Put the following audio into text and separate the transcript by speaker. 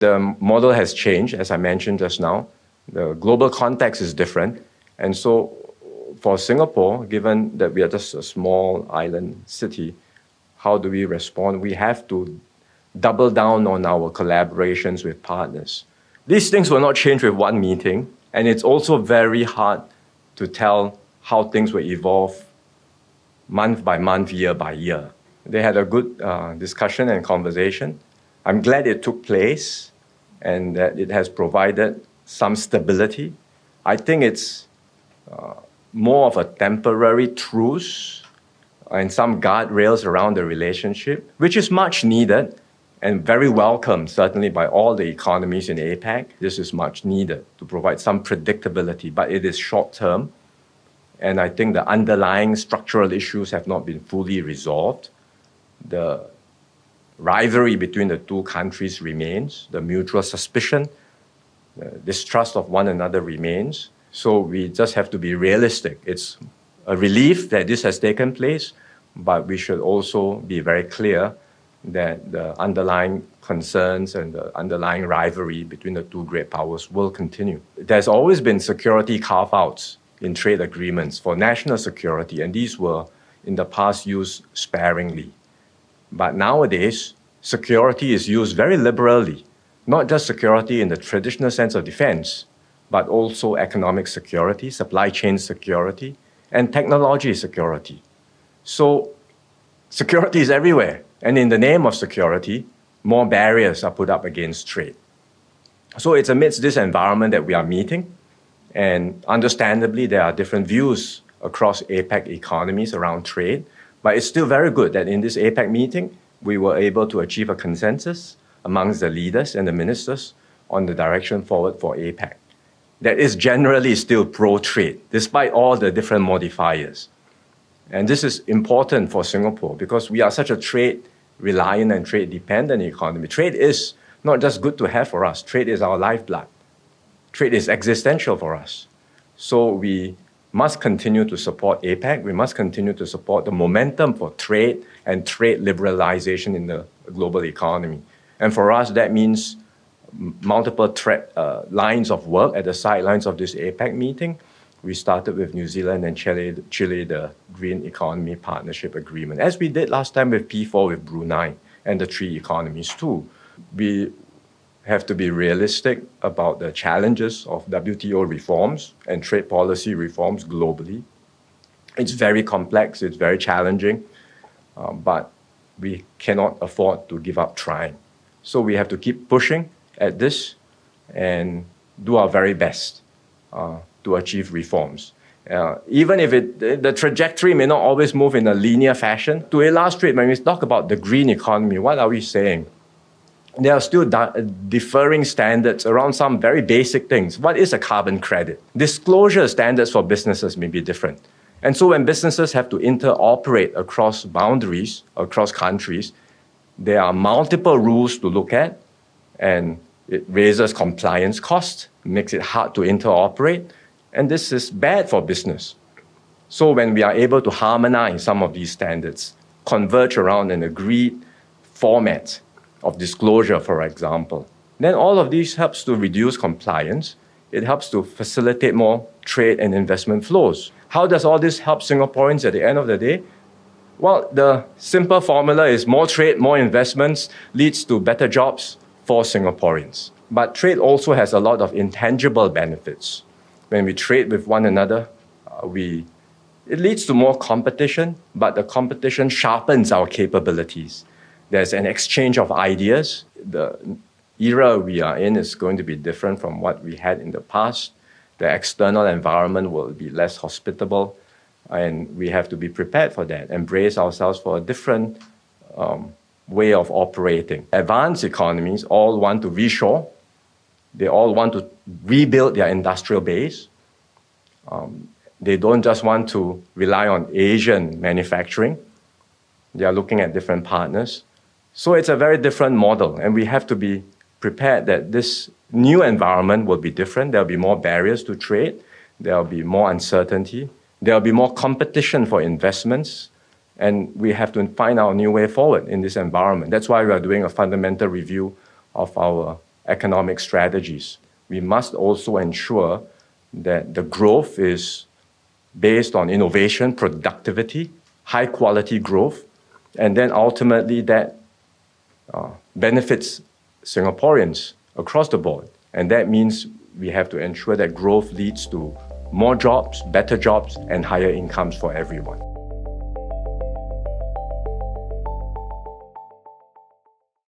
Speaker 1: The model has changed, as I mentioned just now. The global context is different. And so for Singapore, given that we are just a small island city, how do we respond? We have to double down on our collaborations with partners. These things will not change with one meeting, and it's also very hard to tell how things will evolve month by month, year by year. They had a good discussion and conversation. I'm glad it took place and that it has provided some stability. I think it's more of a temporary truce and some guardrails around the relationship, which is much needed and very welcome, certainly by all the economies in APEC. This is much needed to provide some predictability, but it is short-term. And I think the underlying structural issues have not been fully resolved. The rivalry between the two countries remains. The mutual suspicion, the distrust of one another remains. So we just have to be realistic. It's a relief that this has taken place, but we should also be very clear that the underlying concerns and the underlying rivalry between the two great powers will continue. There's always been security carve-outs in trade agreements for national security, and these were in the past used sparingly. But nowadays, security is used very liberally, not just security in the traditional sense of defense, but also economic security, supply chain security, and technology security. So security is everywhere. And in the name of security, more barriers are put up against trade. So it's amidst this environment that we are meeting. And understandably, there are different views across APEC economies around trade. But it's still very good that in this APEC meeting, we were able to achieve a consensus amongst the leaders and the ministers on the direction forward for APEC. That is generally still pro-trade, despite all the different modifiers. And this is important for Singapore because we are such a trade-reliant and trade-dependent economy. Trade is not just good to have for us. Trade is our lifeblood. Trade is existential for us. So we must continue to support APEC. We must continue to support the momentum for trade and trade liberalization in the global economy. And for us, that means multiple lines of work at the sidelines of this APEC meeting. We started with New Zealand and Chile, the Green Economy Partnership Agreement, as we did last time with P4 with Brunei and the three economies too. We have to be realistic about the challenges of WTO reforms and trade policy reforms globally. It's very complex, it's very challenging, but we cannot afford to give up trying. So we have to keep pushing at this and do our very best to achieve reforms. Even if the trajectory may not always move in a linear fashion. To illustrate, when we talk about the green economy, what are we saying? There are still differing standards around some very basic things. What is a carbon credit? Disclosure standards for businesses may be different. And so when businesses have to interoperate across boundaries, across countries, there are multiple rules to look at, and it raises compliance costs, makes it hard to interoperate, and this is bad for business. So when we are able to harmonize some of these standards, converge around an agreed format of disclosure, for example, then all of these helps to reduce compliance. It helps to facilitate more trade and investment flows. How does all this help Singaporeans at the end of the day? Well, the simple formula is more trade, more investments leads to better jobs for Singaporeans. But trade also has a lot of intangible benefits. When we trade with one another, it leads to more competition, but the competition sharpens our capabilities. There's an exchange of ideas. The era we are in is going to be different from what we had in the past. The external environment will be less hospitable, and we have to be prepared for that, embrace ourselves for a different way of operating. Advanced economies all want to reshore. They all want to rebuild their industrial base. They don't just want to rely on Asian manufacturing. They are looking at different partners. So it's a very different model, and we have to be prepared that this new environment will be different. There'll be more barriers to trade. There'll be more uncertainty. There'll be more competition for investments, and we have to find our new way forward in this environment. That's why we are doing a fundamental review of our economic strategies. We must also ensure that the growth is based on innovation, productivity, high quality growth, and then ultimately that benefits Singaporeans across the board. And that means we have to ensure that growth leads to more jobs, better jobs, and higher incomes for everyone.